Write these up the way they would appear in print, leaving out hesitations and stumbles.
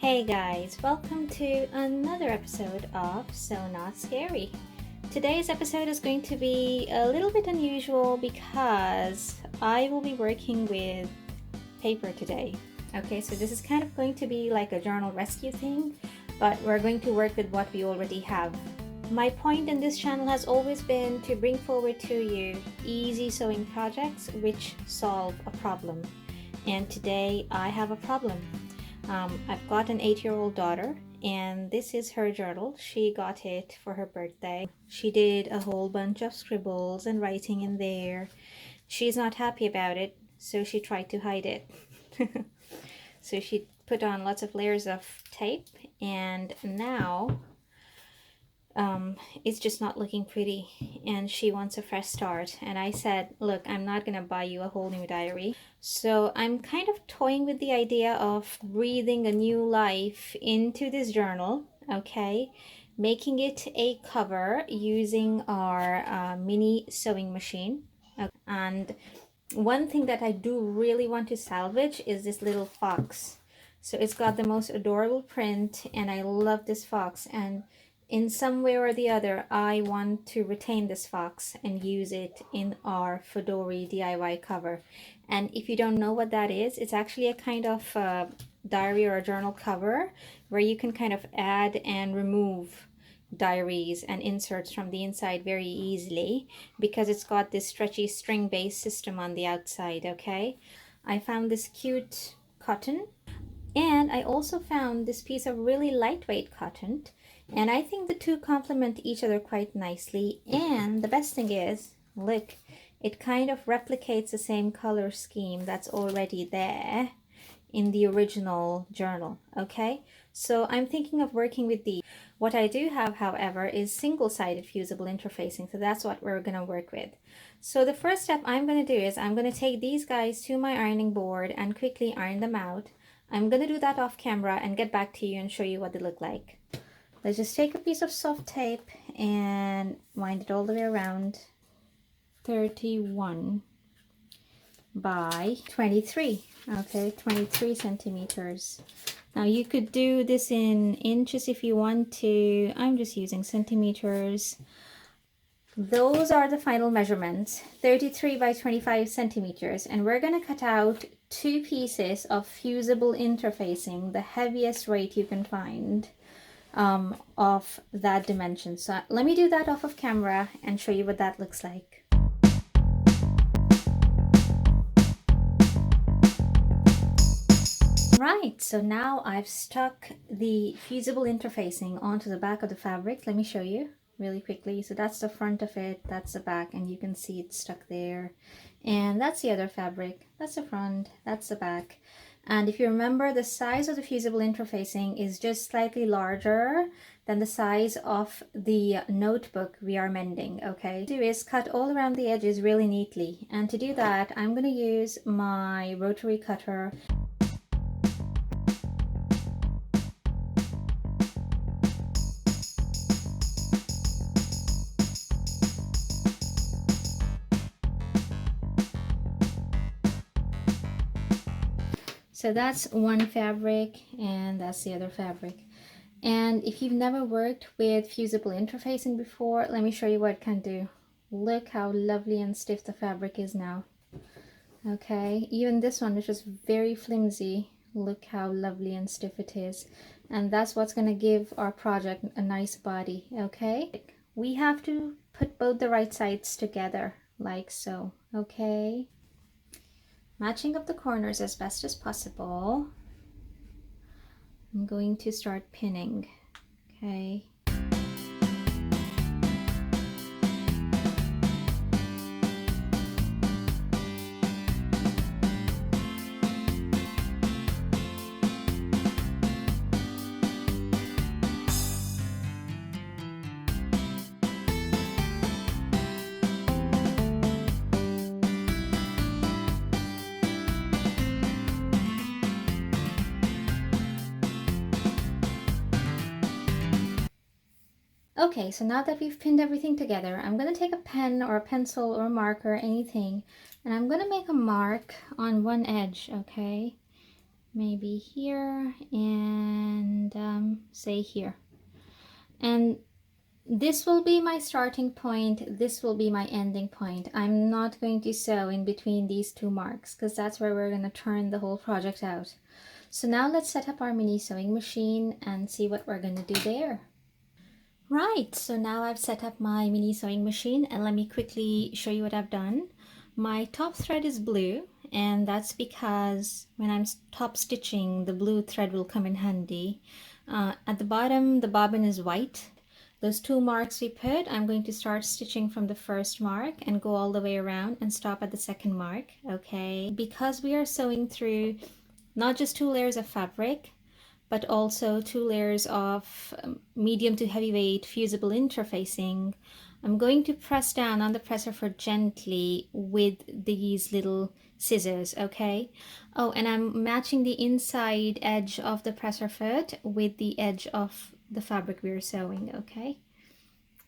Hey guys, welcome to another episode of So Not Scary. Today's episode is going to be a little bit unusual because I will be working with paper today. Okay, so this is kind of going to be like a journal rescue thing, but we're going to work with what we already have. My point in this channel has always been to bring forward to you easy sewing projects which solve a problem. And today I have a problem. I've got an 8-year-old daughter, and this is her journal. She got it for her birthday. She did a whole bunch of scribbles and writing in there. She's not happy about it, so she tried to hide it. So she put on lots of layers of tape, and now it's just not looking pretty, and she wants a fresh start. And I said, look, I'm not gonna buy you a whole new diary. So I'm kind of toying with the idea of breathing a new life into this journal, okay? Making it a cover using our mini sewing machine. And one thing that I do really want to salvage is this little fox. So it's got the most adorable print, and I love this fox, and in some way or the other I want to retain this fox and use it in our Fauxdori DIY cover. And if you don't know what that is, it's actually a kind of diary or a journal cover where you can kind of add and remove diaries and inserts from the inside very easily, because it's got this stretchy string based system on the outside. Okay, I found this cute cotton, and I also found this piece of really lightweight cotton, and I think the two complement each other quite nicely. And the best thing is, look, it kind of replicates the same color scheme that's already there in the original journal. Okay, so I'm thinking of working with these. What I do have, however, is single-sided fusible interfacing, so that's what we're going to work with. So the first step I'm going to do is I'm going to take these guys to my ironing board and quickly iron them out. I'm going to do that off camera and get back to you and show you what they look like. Let's just take a piece of soft tape and wind it all the way around. 31 by 23. Okay, 23 centimeters. Now you could do this in inches if you want to. I'm just using centimeters. Those are the final measurements, 33 by 25 centimeters, and we're going to cut out 2 pieces of fusible interfacing, the heaviest weight you can find of that dimension. So let me do that off of camera and show you what that looks like. Right, so now I've stuck the fusible interfacing onto the back of the fabric. Let me show you really quickly. So that's the front of it, that's the back, and you can see it's stuck there. And that's the other fabric, that's the front, that's the back. And if you remember, the size of the fusible interfacing is just slightly larger than the size of the notebook we are mending. Okay, what I do is cut all around the edges really neatly, and to do that I'm going to use my rotary cutter. So that's one fabric, and that's the other fabric. And if you've never worked with fusible interfacing before, let me show you what it can do. Look how lovely and stiff the fabric is now. Okay, even this one, which is very flimsy, look how lovely and stiff it is. And that's what's going to give our project a nice body. Okay, we have to put both the right sides together like so. Okay, matching up the corners as best as possible. I'm going to start pinning. Okay. Okay, so now that we've pinned everything together, I'm going to take a pen or a pencil or a marker, anything, and I'm going to make a mark on one edge, okay? Maybe here and say here. And this will be my starting point, this will be my ending point. I'm not going to sew in between these two marks because that's where we're going to turn the whole project out. So now let's set up our mini sewing machine and see what we're going to do there. Right, so now I've set up my mini sewing machine and let me quickly show you what I've done. My top thread is blue, and that's because when I'm top stitching, the blue thread will come in handy. At the bottom, the bobbin is white. Those two marks we put, I'm going to start stitching from the first mark and go all the way around and stop at the second mark, okay? Because we are sewing through not just 2 layers of fabric, but also 2 layers of medium to heavyweight fusible interfacing, I'm going to press down on the presser foot gently with these little scissors, okay? Oh, and I'm matching the inside edge of the presser foot with the edge of the fabric we're sewing, okay?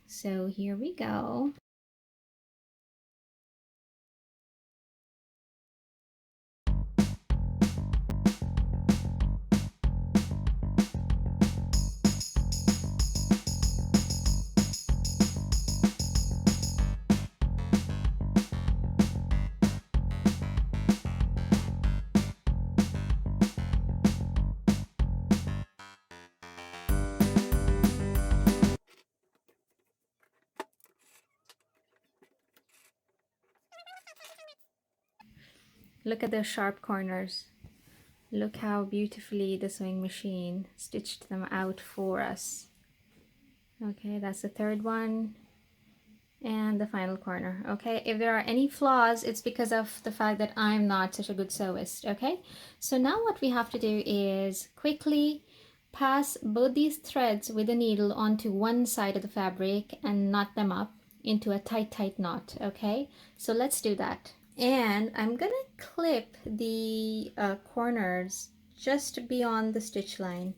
So here we go. Look at those sharp corners. Look how beautifully the sewing machine stitched them out for us. Okay, that's the third one. And the final corner. Okay, if there are any flaws, it's because of the fact that I'm not such a good sewist. Okay, so now what we have to do is quickly pass both these threads with the needle onto one side of the fabric and knot them up into a tight knot. Okay, so let's do that. And I'm gonna clip the corners just beyond the stitch line.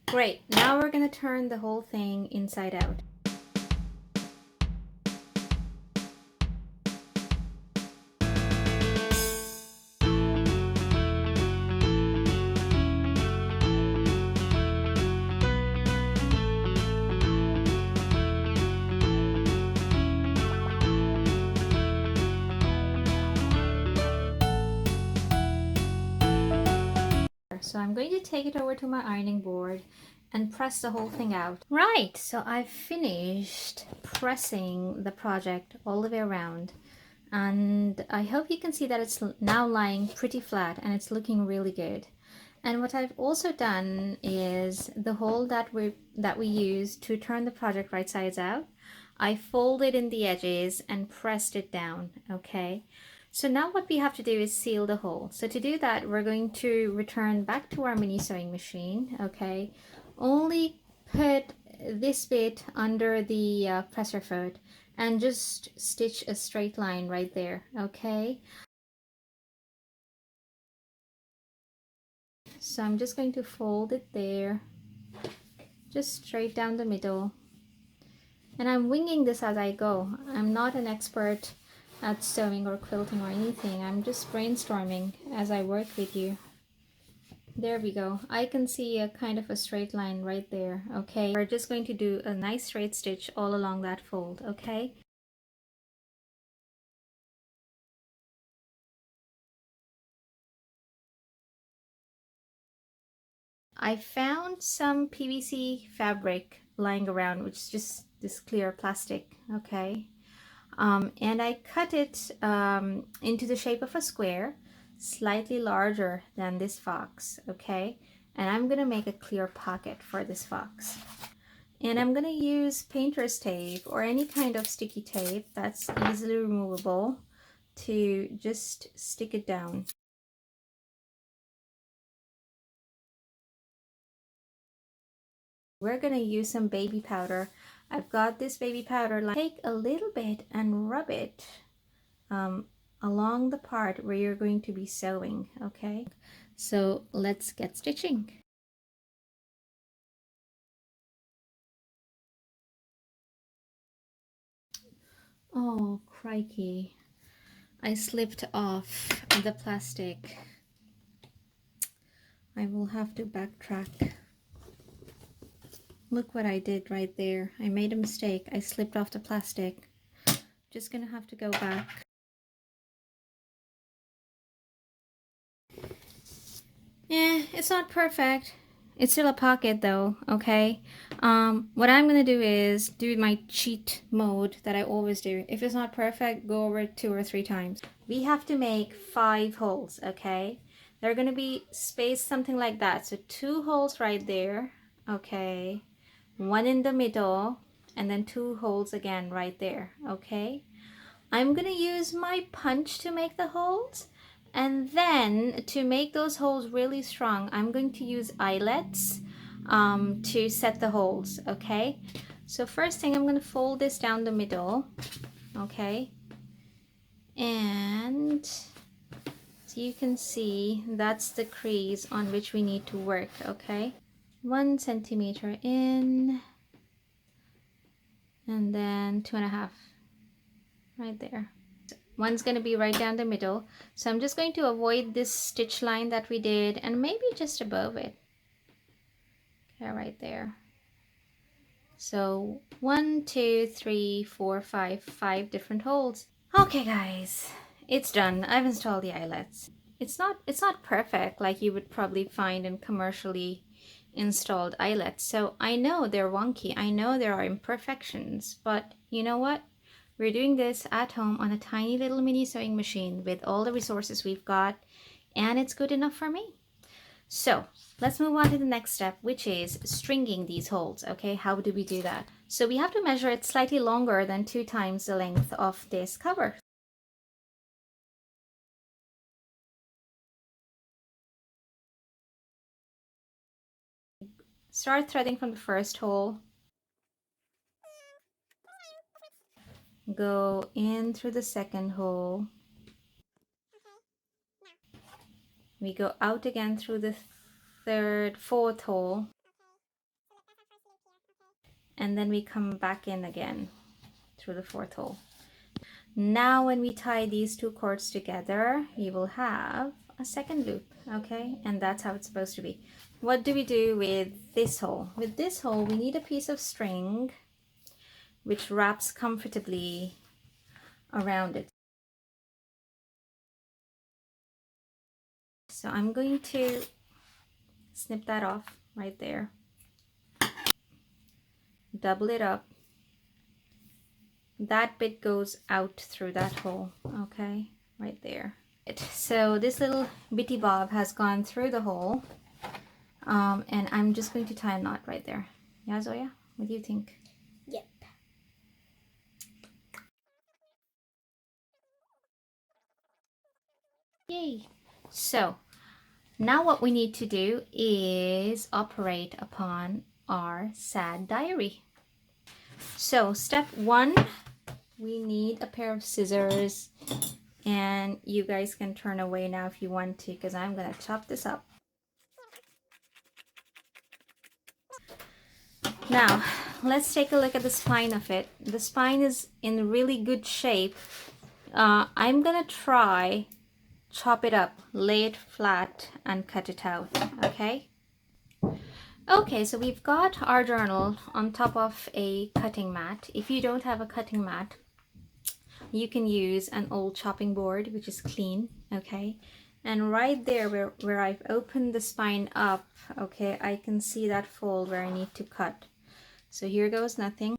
Great, now we're gonna turn the whole thing inside out. So I'm going to take it over to my ironing board and press the whole thing out. Right, so I've finished pressing the project all the way around, and I hope you can see that it's now lying pretty flat and it's looking really good. And what I've also done is the hole that we use to turn the project right sides out, I folded in the edges and pressed it down, okay? So now what we have to do is seal the hole. So to do that, we're going to return back to our mini sewing machine, okay? Only put this bit under the presser foot and just stitch a straight line right there, okay? So I'm just going to fold it there, just straight down the middle. And I'm winging this as I go. I'm not an expert at sewing or quilting or anything. I'm just brainstorming as I work with you. There we go. I can see a kind of a straight line right there, okay? We're just going to do a nice straight stitch all along that fold, okay? I found some PVC fabric lying around, which is just this clear plastic, okay? And I cut it into the shape of a square, slightly larger than this fox, okay? And I'm gonna make a clear pocket for this fox. And I'm gonna use painter's tape or any kind of sticky tape that's easily removable to just stick it down. We're gonna use some baby powder. I've got this baby powder. Take a little bit and rub it along the part where you're going to be sewing, okay? So let's get stitching. Oh, crikey. I slipped off the plastic. I will have to backtrack. Look what I did right there. I made a mistake. I slipped off the plastic. Just gonna have to go back. It's not perfect. It's still a pocket though, okay? What I'm gonna do is do my cheat mode that I always do. If it's not perfect, go over it 2 or 3 times. We have to make 5 holes, okay? They're gonna be spaced something like that. So 2 holes right there, okay? 1 in the middle, and then 2 holes again right there, okay? I'm gonna use my punch to make the holes. And then to make those holes really strong, I'm going to use eyelets to set the holes, okay? So first thing, I'm going to fold this down the middle, okay? And so you can see that's the crease on which we need to work, okay? 1 centimeter in, and then 2.5 right there. One's going to be right down the middle. So I'm just going to avoid this stitch line that we did and maybe just above it. Okay, right there. So 1, 2, 3, 4, 5 different holes. Okay guys, it's done. I've installed the eyelets. It's not perfect like you would probably find in commercially installed eyelets. So I know they're wonky. I know there are imperfections, but you know what? We're doing this at home on a tiny little mini sewing machine with all the resources we've got, and it's good enough for me. So let's move on to the next step, which is stringing these holes. Okay, how do we do that? So we have to measure it slightly longer than 2 times the length of this cover. Start threading from the first hole. Go in through the second hole. We go out again through the third, fourth hole. And then we come back in again through the fourth hole. Now when we tie these 2 cords together, you will have a second loop, okay? And that's how it's supposed to be. What do we do with this hole? With this hole, we need a piece of string which wraps comfortably around it. So I'm going to snip that off right there. Double it up. That bit goes out through that hole, okay? Right there. So this little bitty bob has gone through the hole. And I'm just going to tie a knot right there. Yeah, Zoya? What do you think? Yep. Yay! So, now what we need to do is operate upon our sad diary. So, step 1, we need a pair of scissors. And you guys can turn away now if you want to, because I'm going to chop this up. Now, let's take a look at the spine of it. The spine is in really good shape. I'm gonna try chop it up, lay it flat, and cut it out, okay? Okay, so we've got our journal on top of a cutting mat. If you don't have a cutting mat, you can use an old chopping board, which is clean, okay? And right there where I've opened the spine up, okay, I can see that fold where I need to cut. So here goes nothing.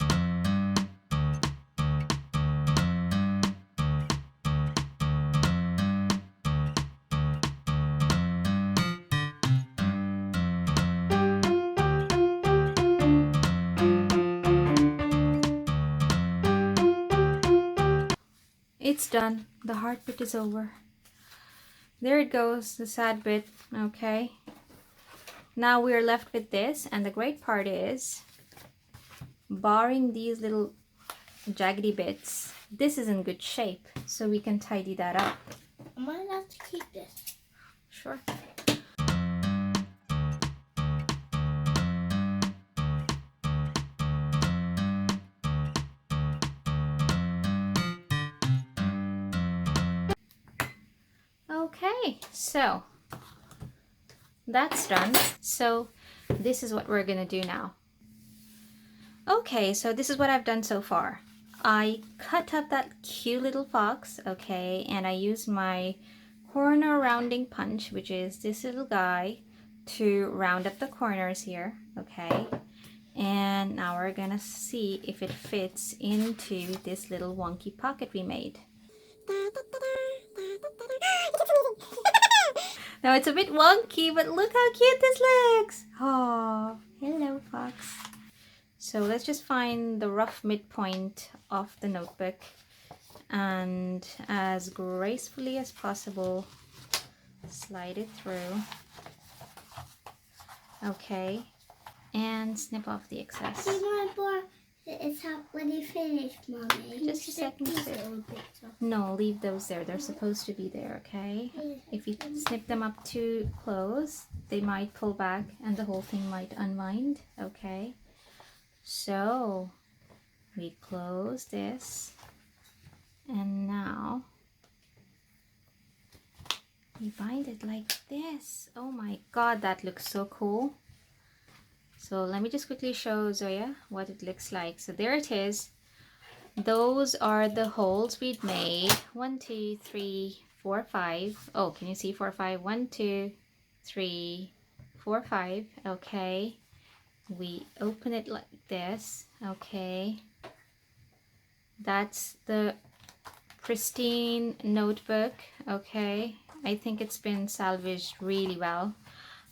It's done. The hard bit is over. There it goes, the sad bit, okay? Now we're left with this, and the great part is, barring these little jaggedy bits, this is in good shape, so we can tidy that up. Am I allowed to keep this? Sure. Okay, so that's done. So this is what we're gonna do now. Okay, so this is what I've done so far. I cut up that cute little fox, okay, and I used my corner rounding punch, which is this little guy, to round up the corners here, okay. And now we're gonna see if it fits into this little wonky pocket we made. Now it's a bit wonky, but look how cute this looks. Oh, hello, fox. So let's just find the rough midpoint of the notebook and as gracefully as possible slide it through. Okay, and snip off the excess. See my board? It's already finished, Mommy. Just a second. No, leave those there. They're supposed to be there, okay? If you snip them up too close, they might pull back and the whole thing might unwind, okay? So we close this, and now we bind it like this. Oh my god, that looks so cool. So let me just quickly show Zoya what it looks like. So there it is. Those are the holes we'd made. 1, 2, 3, 4, 5. Oh, can you see 4, 5? 1, 2, 3, 4, 5. Okay. We open it like this. Okay. That's the pristine notebook. Okay. I think it's been salvaged really well.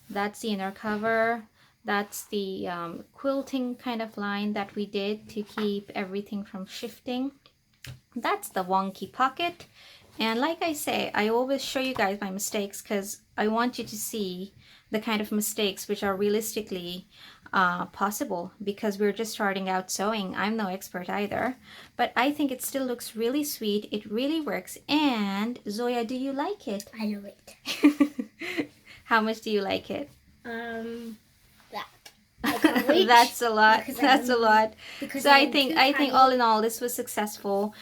That's the inner cover. That's the quilting kind of line that we did to keep everything from shifting. That's the wonky pocket. And like I say, I always show you guys my mistakes because I want you to see the kind of mistakes which are realistically possible, because we're just starting out sewing. I'm no expert either, but I think it still looks really sweet. It really works. And Zoya, do you like it? I love it. How much do you like it? That. I can't reach. That's a lot. That's a lot. So I think tiny. all in all this was successful.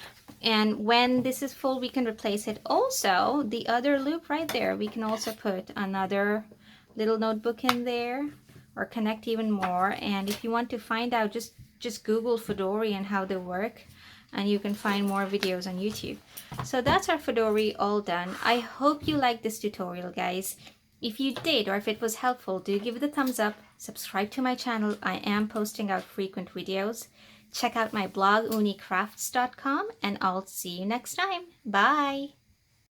And when this is full, we can replace it. Also, the other loop right there, we can also put another little notebook in there or connect even more. And if you want to find out, just Google Fauxdori and how they work, and you can find more videos on YouTube. So that's our Fauxdori all done. I hope you liked this tutorial, guys. If you did, or if it was helpful, do give it a thumbs up. Subscribe to my channel. I am posting out frequent videos. Check out my blog, ooniCrafts.com, and I'll see you next time. Bye!